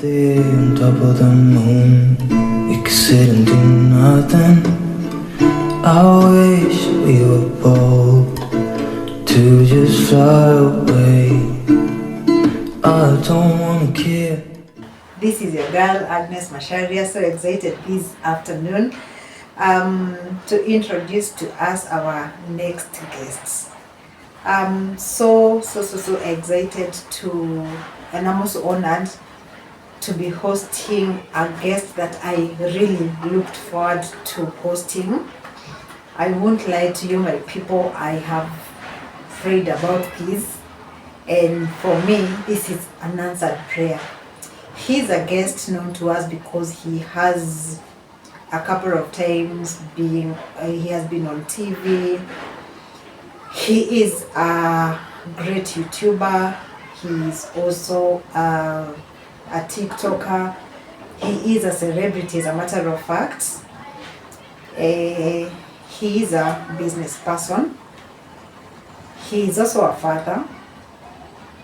there on top of the moon, we could sit and do nothing. I wish we were bold to just fly away. I don't wanna care. This is your girl Agnes Masharia, so excited this afternoon to introduce to us our next guests. So excited to, and I'm also honored to be hosting a guest that I really looked forward to hosting. I won't lie to you, my people, I have prayed about this, and for me this is an answered prayer. He's a guest known to us because he has a couple of times he has been on TV. He is a great YouTuber. He is also a TikToker. He is a celebrity, as a matter of fact. He is a business person. He is also a father.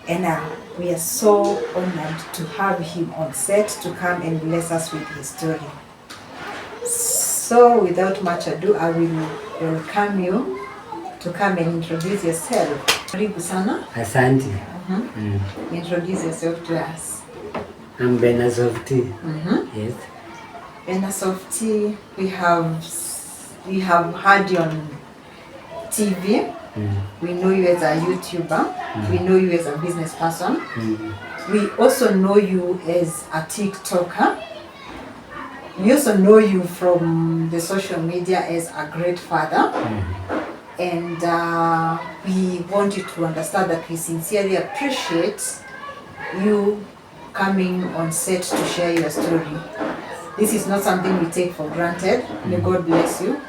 And we are so honored to have him on set to come and bless us with his story. So without much ado, I will welcome you to come and introduce yourself. Karibu sana. Asante. Introduce yourself to us. I'm Bena Softy. Yes. Bena Softy, we have had you on TV. We know you as a YouTuber. We know you as a business person. We also know you as a TikToker. We also know you from the social media as a great father. And we want you to understand that we sincerely appreciate you coming on set to share your story. This is not something we take for granted. May God bless you.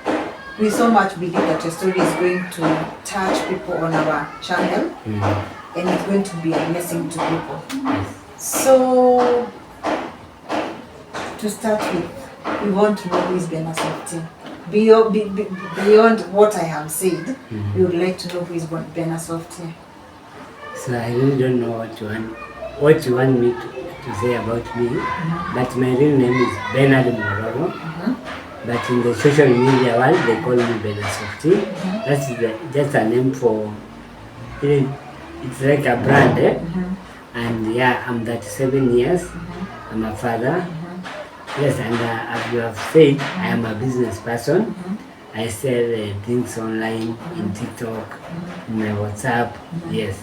We so much believe that your story is going to touch people on our channel, and it's going to be a blessing to people. So, to start with, we want to know who is Bena Softy. Beyond what I have said, we would like to know who is Bena Softy. So I really don't know what you want me to say about me, but my real name is Bernard Mororo. But in the social media world, they call me Bena Softy. That's just a name for, it's like a brand. And yeah, I'm 37 years. I'm a father. Yes, and as you have said, I am a business person. I sell things online, in TikTok, in my WhatsApp. Yes.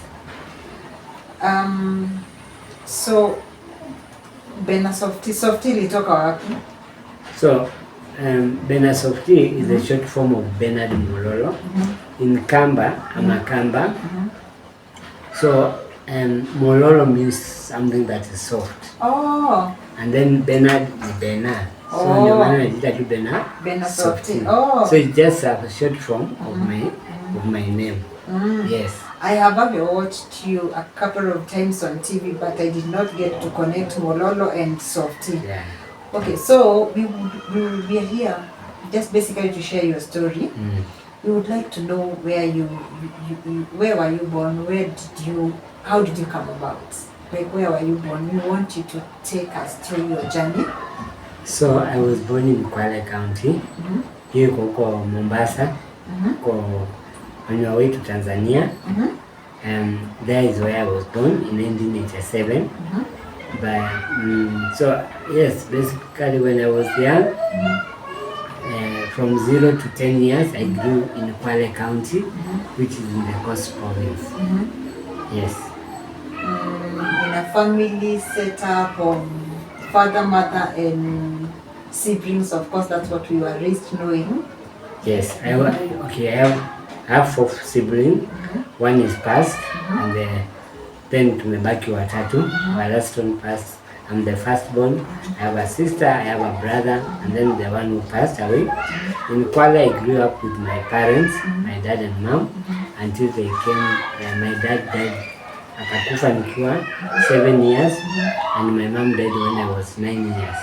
So, Bena Softy, Softy litoka wapi? So, Bena Softy is a short form of Bernard Mororo. In Kamba, I'm a Kamba. So, Mororo means something that is soft. Oh. And then Bernard is Bernard. So ndio maana najiita tu Bena Softy. Oh. So it's just a short form of my name. Yes. I have watched you a couple of times on TV, but I did not get to connect Mororo and Softy. Yeah. Okay, so we are here just basically to share your story. We would like to know where where were you born? How did you come about? Like, where were you born? We want you to take us through your journey. So I was born in Kwale County. Here koko Mombasa. On your way to Tanzania. There is where I was born in 1987. But so yes, basically when I was young, from 0 to 10 years, I grew in Kwale County, which is in the Coast Province. Yes. In a family setup of father, mother, and siblings, of course, that's what we were raised knowing. Yes, I have 4 siblings. One is passed, and then tumebaki watatu. My last one passed. I'm the firstborn. I have a sister, I have a brother, and then the one who passed away. In Kwale, I grew up with my parents, my dad and mom, until they came. My dad died akakufa nikiwa 7 years, and my mom died when I was 9 years.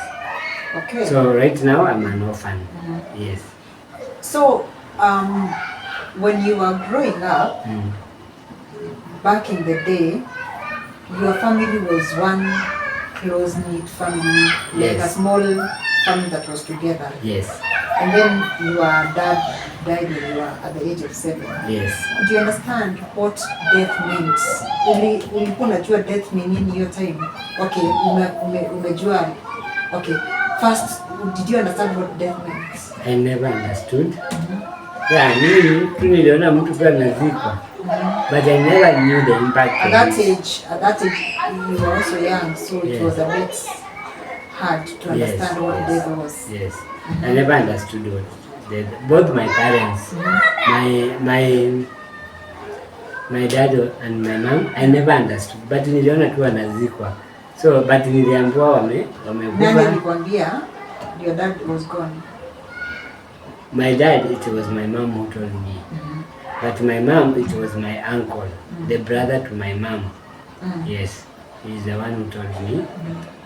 Okay. So right now I'm an orphan. Yes. So when you were growing up, back in the day, your family was one close-knit family, like a small family that was together. Yes. And then your dad died when you were at the age of 7. Yes. Do you understand what death means? Ulikuwa unajua death ni nini hiyo time? Okay, umejua. Okay, first, did you understand what death means? I never understood. Yeah, mimi tu niliona mtu kwa nazikwa. But I never knew the impact. At that age, you were also young, so it was a bit hard to understand what death was. Yes. I never understood what death. Both my parents, my dad and my mom, I never understood. But niliona tu wanazikwa. So, but niliambiwa wamekufa. Nani alikwambia your dad was gone? My dad, it was my mom who told me. But my mom, it was my uncle, the brother to my mom. Yes, he's the one who told me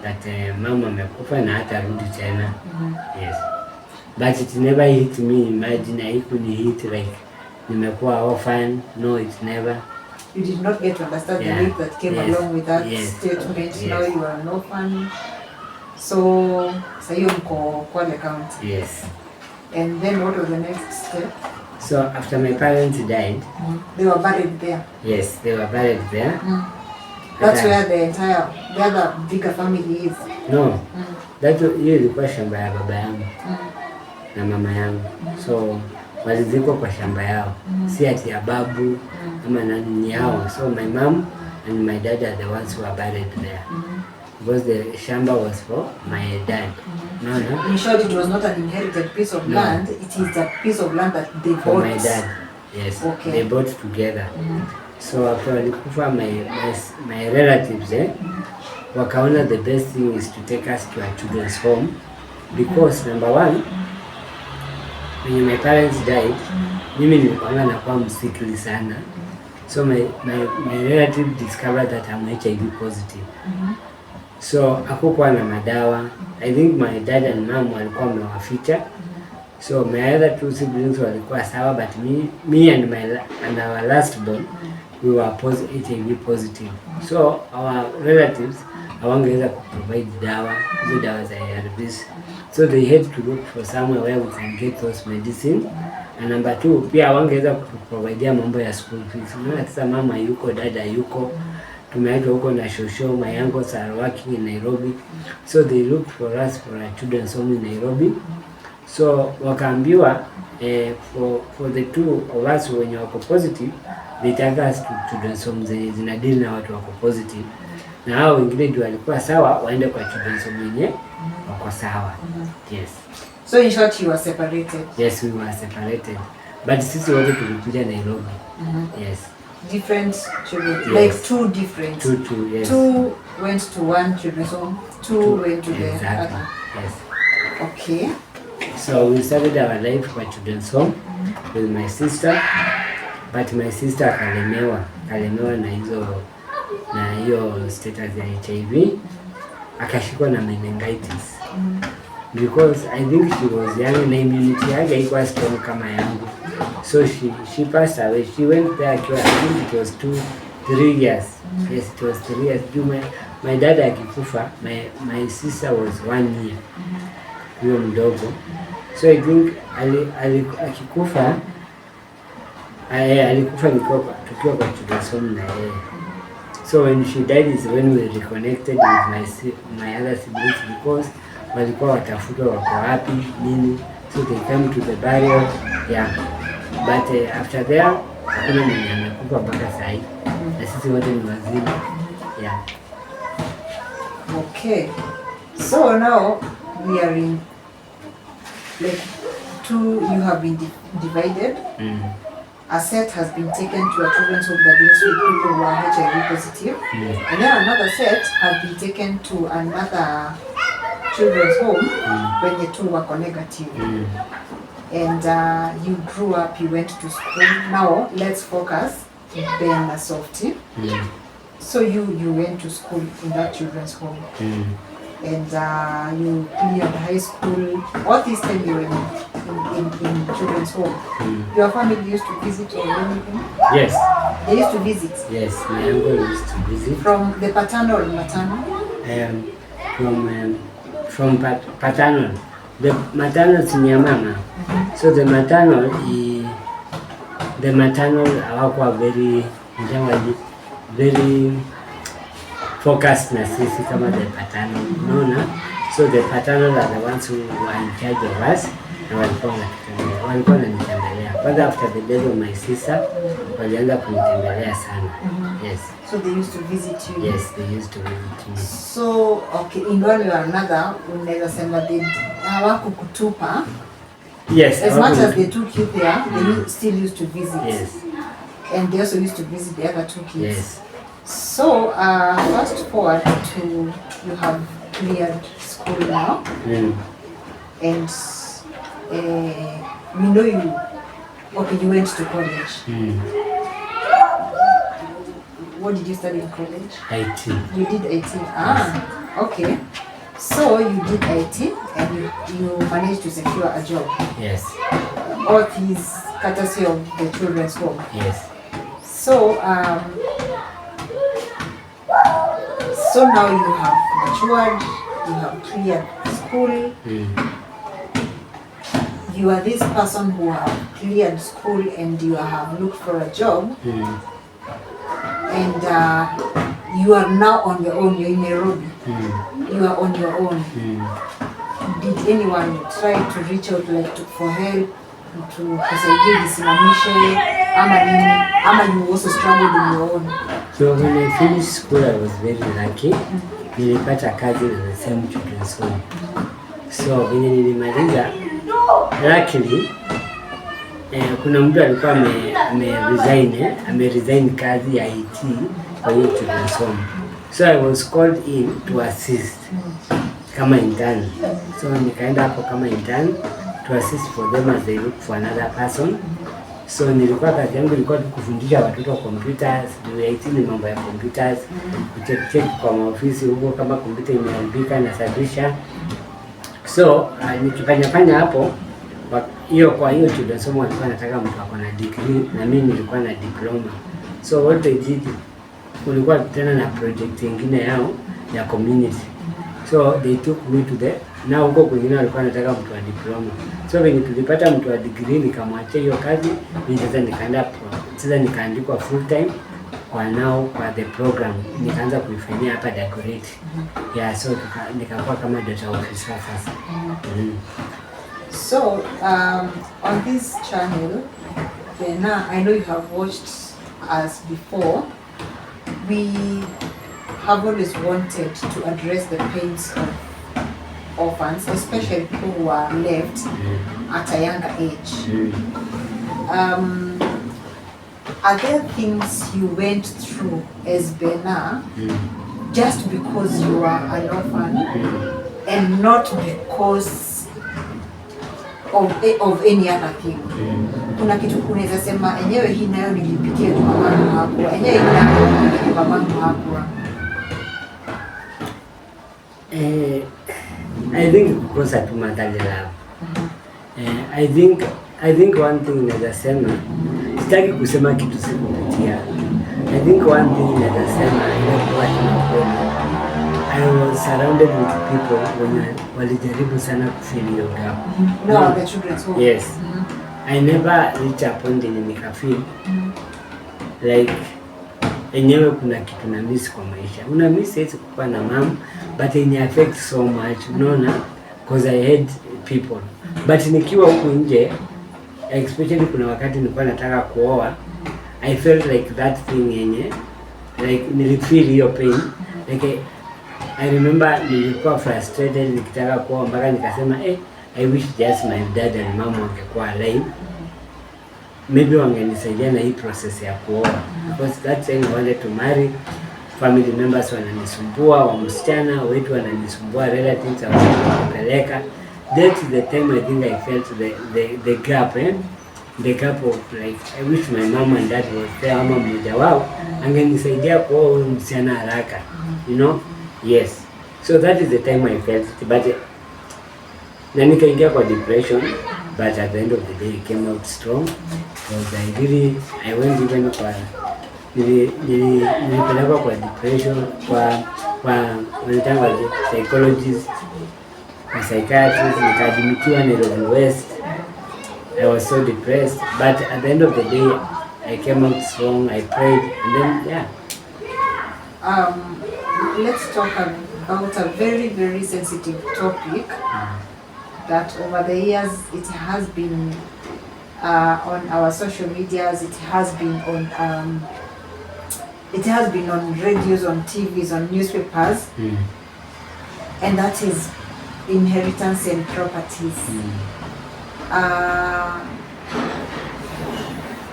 that mama amekufa na hatarudi tena. Yes, but it never hit me. Imagine haikuni hit like nimekuwa orphan. No, it never. You did not get to understand the weight that came along with that statement. Now you are an orphan. So you mko Kwale County. Yes. And then what was the next step? So after my parents died, they were buried there. Yes, they were buried there. That's where the other bigger family is. No, hiyo ilikuwa shamba ya baba yangu na mama yangu. So walizikwa kwa shamba yao, si ati ya babu ama nani yao. So my mom and my dad are the ones who are buried there. Because the shamba was for my dad. No. In short, it was not an inherited piece of land. It is a piece of land that they bought. For my dad, yes. Okay. They bought together. So after walikufa my relatives, wakaona the best thing is to take us to a children's home. Because number one, when my parents died, mimi nilikuwa nakuwa msikili sana. So my relative discovered that I'm HIV positive. So hakukuwa na madawa. I think my dad and mom walikuwa wamewaficha. So my other two siblings walikuwa sawa, but me and our last born, we were HIV positive. So our relatives hawangeweza provide hizo dawa za ARVs. So they had to look for somewhere where we can get those medicine. And number two, pia hawangeweza provide mambo ya school fees. Unaona sasa mama yuko, dada yuko, tumeachwa huko na shosho, my uncles are working in Nairobi. So they looked for us for a children's home in Nairobi. So wakaambiwa for the two of us wenye wako positive, they take us to children's home zenye zinadili na watu wako positive. Na hao wengine ndio walikuwa sawa waende kwa children's home wenye wako sawa. Yes. So in short, you were separated? Yes, we were separated. But sisi wote tulikuja Nairobi. Yes. Different children, like two different. Two, yes. Two went to one children's home, two went to the other. Yes. Okay. So we started our life kwa children's home with my sister, but my sister akalemewa na hiyo status ya HIV, akashikwa na meningitis. Because I think she was young na immunity yake haikuwa strong kama yangu. So she passed away. She went there, I think it was 3 years. Yes, it was 3 years. My dad akikufa, my sister was 1 year. Huyo mdogo. So I think akikufa, alikufa tukiwa kwa children's home na yeye. So when she died is when we reconnected with my other siblings, because walikuwa watafutwa wako wapi nini. So they came to the burial. Yeah. But after there, hakuna mwenye amekufa mpaka saa hii. Na sisi wote ni wazima. Yeah. Okay. So now we are in like two, you have been divided. A set has been taken to a children's home that deals with people who are HIV positive. And then another set has been taken to another children's home when the two were negative. And you grew up, you went to school. Now let's focus Ben na Softy. So you went to school in that children's home. And you cleared high school. All this time you were in children's home. Your family used to visit or anything? Yes. They used to visit? Yes, my uncle used to visit. From the paternal or maternal? from paternal. The maternal si ya mama. So the maternal hawakuwa very focused na sisi kama the paternal, unaona. So the paternal are the ones who were in charge of us, na walikuwa wananitembelea. Kwanza after the death of my sister, walianza kunitembelea sana. Yes. So they used to visit you? Yes, they used to visit me. So, okay, in one way or another, unaweza sema hawakukutupa. Yes. As much as they took you there, they still used to visit. Yes. And they also used to visit the other 2 kids. Yes. So, fast forward to you have cleared school now. And we know you went to college. What did you study in college? IT. You did IT. Okay. So you did IT and you managed to secure a job. Yes. All these courtesy of the children's home. Yes. So so now you have matured, you have cleared school. You are this person who have cleared school and you have looked for a job. And you are now on your own. You're in Nairobi. You are on your own. Did anyone try to reach out for help to kusaidia jisimamishe ama you also struggled on your own? So when I finished school, I was very lucky. Nilipata kazi na the same children's home. So when nilimaliza, luckily kuna mtu alikuwa ameresign kazi ya IT kwa hiyo children's home. So I was called in to assist kama intern. So nikaenda hapo kama intern to assist for them as they look for another person. So nilikuwa kazi yangu ilikuwa kufundisha watoto computers, IT ni mambo ya computers, kucheck kwa maofisi huko kama kompyuta imeharibika na sabisha. So nikifanya hapo kwa hiyo children's home walikuwa nataka mtu ako na degree na mimi nilikuwa na diploma. So what they did, kulikuwa tena na project nyingine yao ya community. So they took me to na huko kwingine walikuwa nataka mtu wa diploma. So when tulipata mtu wa degree nikamwachia hiyo kazi, sasa nikaandikwa full time kwa the program. Nikaanza kuifanyia hapa decorate. Yeah, so nikakuwa kama data officer sasa. So, on this channel, I know you have watched us before. We have always wanted to address the pains of orphans, especially people who are left at a younger age. Are there things you went through as Bena just because you are an orphan and not because of any other thing? Kuna kitu unaweza sema enyewe hii nayo nilipitia tu mamangu hapo, enyewe hii nayo mamangu hapo? I think because I motherly love. I think one thing naweza sema, sitaki kusema kitu sikupitia. I think one thing naweza sema ilikuwa tunakwenda, I was surrounded with people when walijaribu sana kufill hiyo gap. No, the children's home. Yes. I never reached a point in nikafeel like enyewe kuna kitu na miss kwa maisha. Una miss hizi kuwa na mom, but it affects so much, unaona, because I had people. But nikiwa huku nje, especially kuna wakati nilikuwa nataka kuoa, I felt like that thing yenye, like nilifeel hiyo pain. Like I remember nilikuwa frustrated nikitaka kuoa mpaka nikasema I wish just my dad and mom wangekuwa alive. Maybe wangenisaidia na hii process ya kuoa. Because that time I wanted to marry, family members wananisumbua, wa msichana wetu wananisumbua, relatives wananipeleka. That's the time I think I felt the gap, the gap of like I wish my mom and dad was there, ama mmoja wao angenisaidia kuoa huyu msichana haraka, you know. Yes, so that is the time I felt it, but na nikaingia kwa depression, but at the end of the day I came out strong because I went even kwa nilipelekwa kwa depression, wanatanga psychologist na psychiatrist, nikaadmitiwa Nairobi West. I was so depressed, but at the end of the day I came out strong. I prayed, and then yeah. Let's talk about a very, very sensitive topic that over the years it has been on our social medias, it has been on radios, on TVs, on newspapers, and that is inheritance and properties.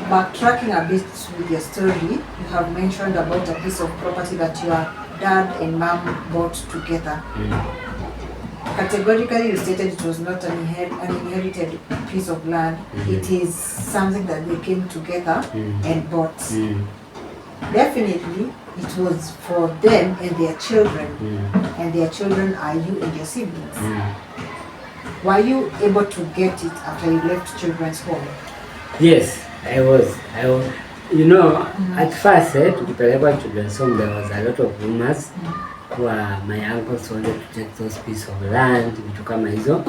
Backtracking a bit with your story, you have mentioned about a piece of property that your dad and mom bought together. Categorically, you stated it was not an inherited piece of land. It is something that they came together and bought. Definitely, it was for them and their children, and their children are you and your siblings. Were you able to get it after you left children's home? Yes, I was. You know, at first, tukipelekwa children's home, there was a lot of rumors. My uncles wanted to take those pieces of land, vitu kama hizo,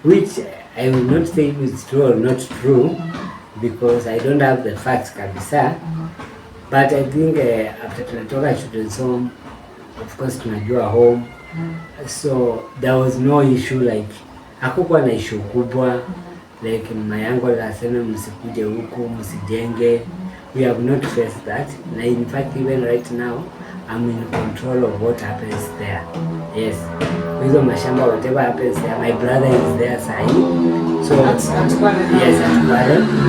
which I will not say if it's true or not true, because I don't have the facts kabisa. But I think after tunatoka children's home, of course tunajua home, so there was no issue, like hakukuwa na issue kubwa, like my uncle aseme msikuje huku, msijenge. We have not faced that. Na in fact, even right now, I'm in control of what happens there. Yes. Hizo mashamba, whatever happens there, my brother is there sahi. So yes, at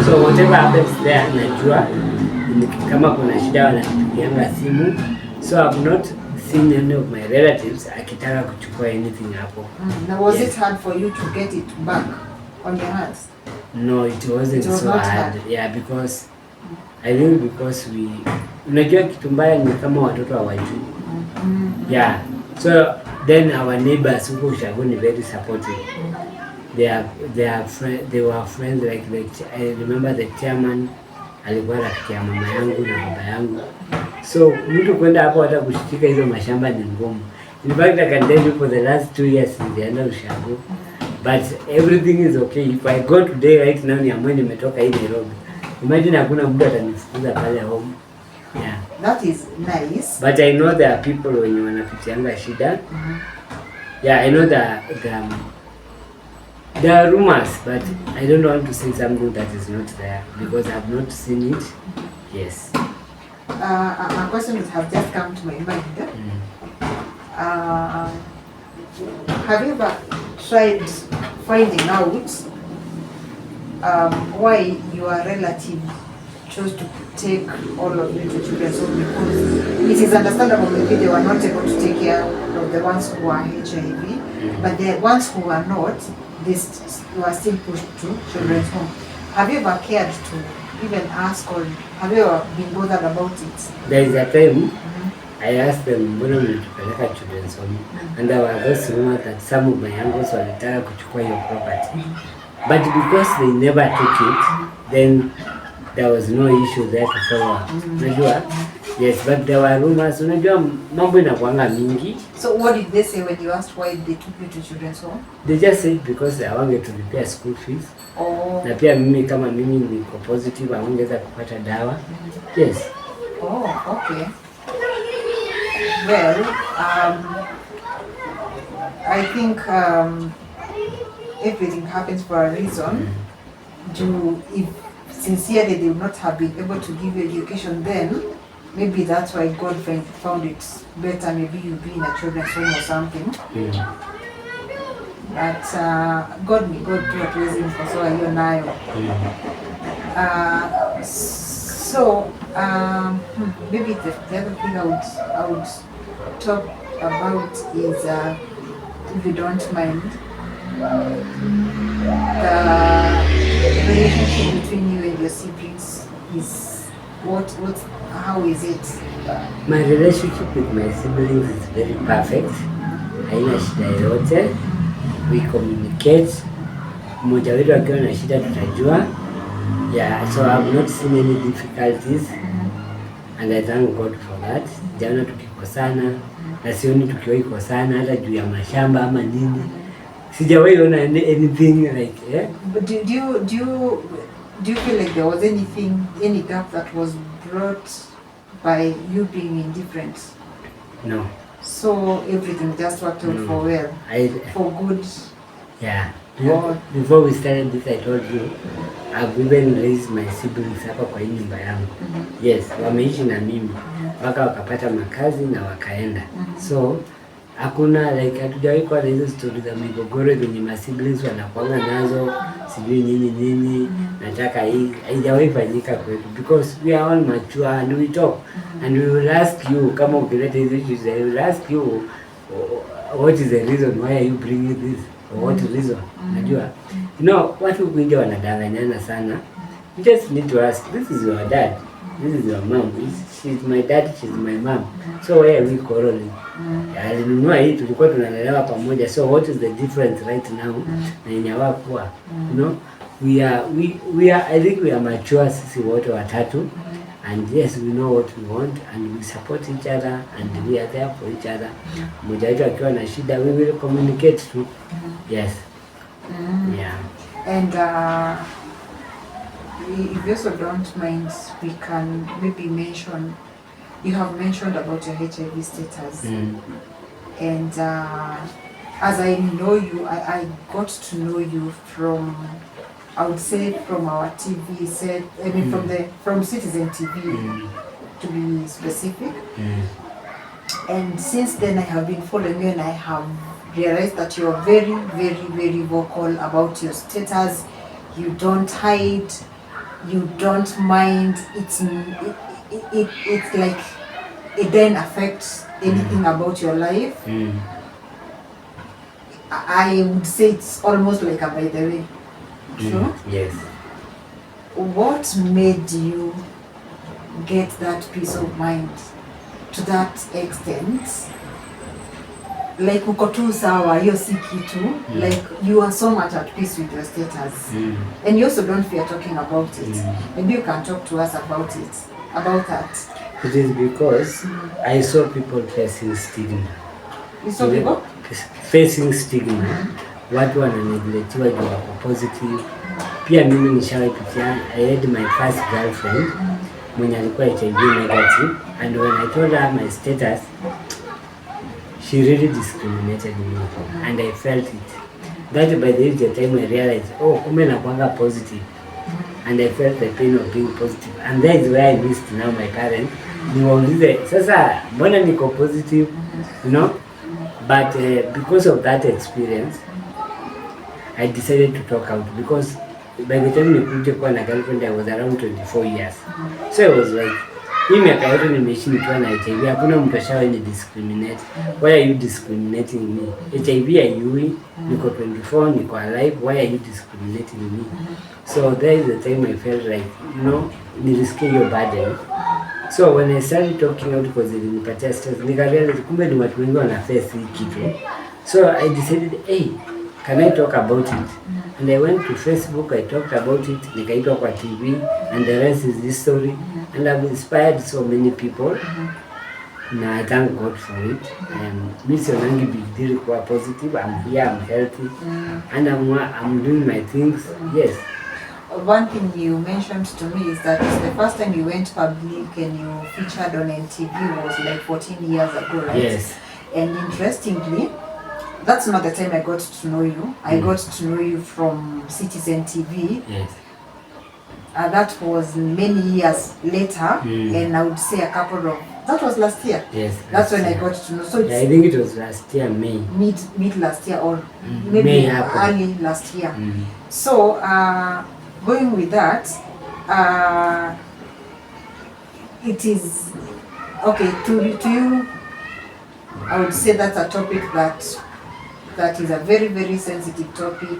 so whatever happens there, najua kama kuna shida wananipigianga simu. So I've not seen any of my relatives akitaka kuchukua anything hapo. Now was it hard for you to get it back on your hands? No, it wasn't so hard. Yeah, because I think because unajua kitu mbaya ni kama watoto hawajui. Yeah. So then our neighbors huko Ushago ni very supportive. They were friends, like I remember the chairman alikuwa rafiki ya mama yangu na baba yangu. So mtu kwenda hapo hata kushika hizo mashamba ni ngumu. In fact, I can tell you for the last 2 years nilienda Ushago. But everything is okay. If I go today right now niamwe nimetoka hii Nairobi, imagine hakuna mtu atanifukuza pale home. Yeah. That is nice. But I know there are people wenye wanapitianga shida. Yeah, I know that there are rumors, but I don't want to say something that is not there because I have not seen it. Yes. A question that have just come to my mind. Have you ever tried finding out why your relative chose to take all of you to children's home? Because it is understandable maybe they were not able to take care of the ones who are HIV, but the ones who are not, they were still pushed to children's home. Have you ever cared to even ask, or have you ever been bothered about it? There is a time I asked them, mbona mnatupeleka children's home? And there were those rumors that some of my uncles walitaka kuchukua your property. But because they never took it, then there was no issue there to follow up. Unajua? Yes, but there were rumors. Unajua mambo inakuanga mingi. So what did they say when you asked why they took you to children's home? They just said because I wanted to repay school fees. Oh. Na pia mimi kama mimi niko positive, haongeza kupata dawa. Yes. Oh, okay. Well, I think everything happens for a reason. If sincerely they would not have been able to give you education then, maybe that's why God found it better. Maybe you be in a children's home or something. But God tu hatuwezi mkosoa hiyo nayo. So maybe the other thing I would talk about is, if you don't mind, the relationship between you and your siblings is how is it? My relationship with my siblings is very perfect. Haina shida yoyote. We communicate. Mmoja wetu akiwa na shida tutajua. Yeah, so I've not seen any difficulties, and I thank God for that. Jana tukikosana, na sioni tukiwahi kosana hata juu ya mashamba ama nini. Sijawahi ona anything like But do you feel like there was any gap that was brought by you being indifferent? No. So everything just worked out for well, for good. Yeah. Before we started this, I told you I've even raised my siblings hapa kwa hii nyumba yangu. Yes, wameishi na mimi mpaka wakapata makazi na wakaenda. So hakuna like hatujawahi kuwa na hizo stories za migogoro zenye ma siblings wanakuanga nazo sijui nini nataka hii, haijawahi fanyika kwetu because we are all mature and we talk and we will ask you kama ukileta hizo issues, I will ask you what is the reason why are you bringing this or what reason. Najua watu kuingia wanadanganyana sana. You just need to ask, this is your dad, this is your mom, she's my dad, she's my mom, so why are we quarreling? Alinunua hii tulikuwa tunalelewa pamoja, so what is the difference right now na yenye hawakuwa? We are I think we are mature sisi wote watatu, and yes, we know what we want and we support each other and we are there for each other. Mmoja wetu akiwa na shida we will communicate through. Yes. Yeah. And if you also don't mind, we can maybe mention, you have mentioned about your HIV status. And as I know you, I got to know you from, I would say from our TV set, I mean from Citizen TV to be specific. And since then I have been following you and I have realized that you are very, very, very vocal about your status. You don't hide, you don't mind. It's like it then affects anything about your life. I would say it's almost like a by the way. True? Yes. What made you get that peace of mind to that extent? Like uko tu sawa, hiyo si kitu. Like you are so much at peace with your status. And you also don't fear talking about it. Maybe you can talk to us about it, about that. It is because I saw people facing stigma. You saw people? Facing stigma. Watu wananeglectiwa juu wako positive. Pia mimi nishawapitia. I had my first girlfriend mwenye alikuwa HIV negative, and when I told her my status, she really discriminated me and I felt it. That by the time I realized, kumbe nakuanga positive, and I felt the pain of being positive, and that is where I missed now my parents. Niwaulize sasa mbona niko positive, but because of that experience I decided to talk out, because by the time nikuje kuwa na girlfriend I was around 24 years. So I was like, hii miaka yote nimeishi nikiwa na HIV, hakuna mtu ashawahi ni discriminate. Why are you discriminating me? HIV haiui, niko 24, niko alive, why are you discriminating me? So there is the time I felt like, nilisikia hiyo burden. So when I started talking out, because ilinipatia stress, nikarealize kumbe ni watu wengi wana face hii kitu. So I decided, hey, can I talk about it? And I went to Facebook, I talked about it, nikaitwa kwa TV, and the rest is history. And I've inspired so many people. Na I thank God for it. Mi sionangi big deal kuwa positive. I'm here, I'm healthy, and I'm doing my things. Yes. One thing you mentioned to me is that the first time you went public and you featured on NTV was like 14 years ago, right? Yes. And interestingly, that's not the time I got to know you. I got to know you from Citizen TV. Yes. That was many years later, and I would say a couple of, that was last year. Yes. That's when I got to know. So it's I think it was last year, May. Mid last year, or maybe early last year. So going with that, it is okay to you. I would say that's a topic that is a very, very sensitive topic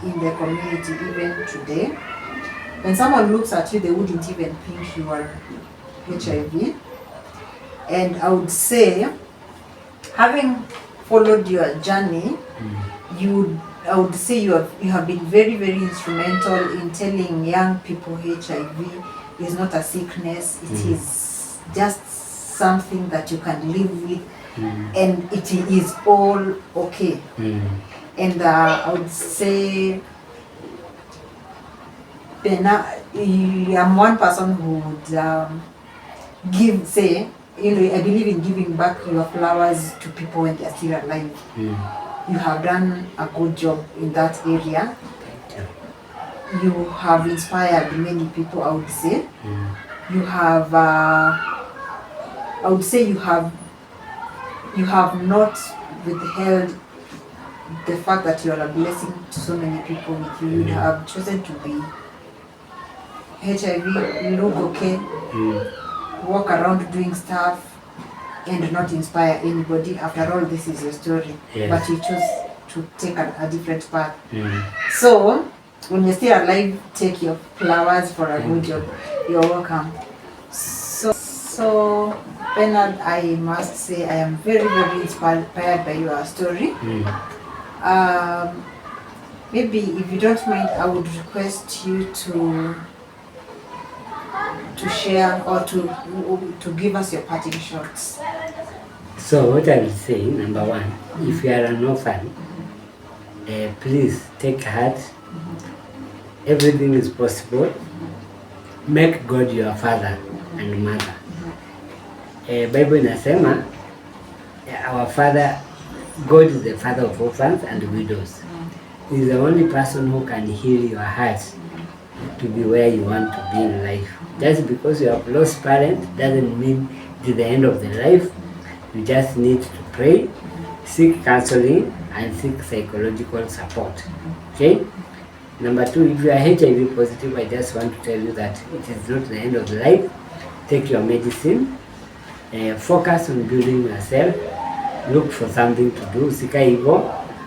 in the community even today. When someone looks at you, they wouldn't even think you are HIV. And I would say, having followed your journey, I would say you have been very, very instrumental in telling young people HIV is not a sickness. It is just something that you can live with. and it is all okay. And I would say I'm one person who would give, say, I believe in giving back your flowers to people when they're still alive. You have done a good job in that area. You have inspired many people, I would say. You have, I would say you have not withheld the fact that you are a blessing to so many people. You have chosen to be HIV, look okay, walk around doing stuff, and not inspire anybody. After all, this is your story. Yes. But you chose to take a different path. So, when you're still alive, take your flowers for a good job. You're welcome. So, Bernard, I must say I am very, very inspired by your story. Maybe if you don't mind, I would request you to share or to give us your parting shots. So what I will say, number one, if you are an orphan, please take heart. Everything is possible. Make God your father and mother. Bible inasema, our father, God is the father of orphans and widows. He is the only person who can heal your heart to be where you want to be in life. Just because you have lost parents doesn't mean it's the end of the life. You just need to pray, seek counseling, and seek psychological support. Okay? Number two, if you are HIV positive, I just want to tell you that it is not the end of life. Take your medicine, focus on building yourself, look for something to do, sika hivyo,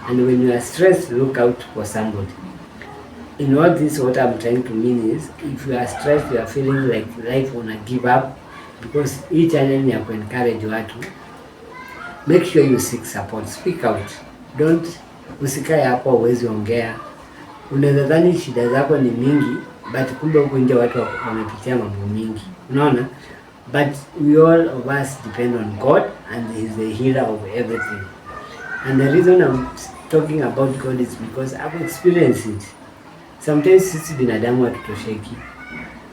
and when you are stressed, look out for somebody. In all this, what I'm trying to mean is, if you are stressed, you are feeling like life wanna give up, because each channel you have encourage watu, make sure you seek support, speak out. Don't usikae hapo uwezi ongea. Unaweza dhani shida zako ni mingi, but kumbe huko nje watu wamepitia mambo mingi. Unaona? But we all of us depend on God, and He is the healer of everything. And the reason I'm talking about God is because I've experienced it. Sometimes sisi binadamu hatutosheki,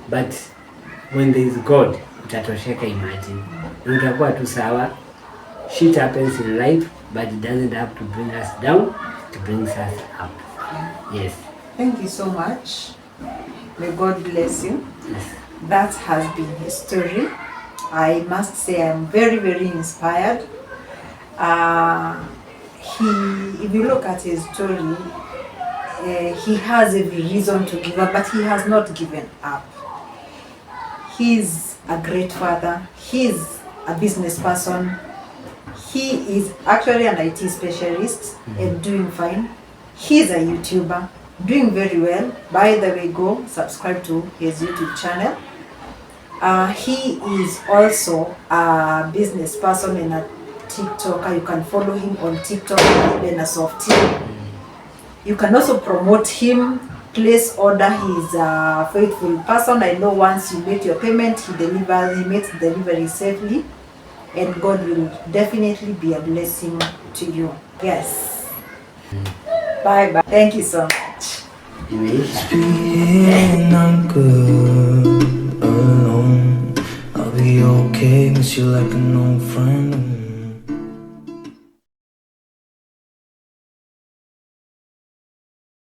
but when there is God, utatosheka, imagine. Na utakuwa tu sawa. Shit happens in life, but it doesn't have to bring us down, it brings us up. Yes. Thank you so much. May God bless you. Yes. That has been his story. I must say I'm very, very inspired. If you look at his story, he has every reason to give up, but he has not given up. He's a great father. He's a business person. He is actually an IT specialist and doing fine. He's a YouTuber, doing very well. By the way, go subscribe to his YouTube channel. He is also a business person and a TikToker. You can follow him on TikTok, Benasofty. You can also promote him, place order. He's a faithful person. I know once you make your payment, he makes delivery safely, and God will definitely be a blessing to you. Yes. Bye bye. Thank you so much. Being I'm good alone. I'll be okay, miss you like an old friend.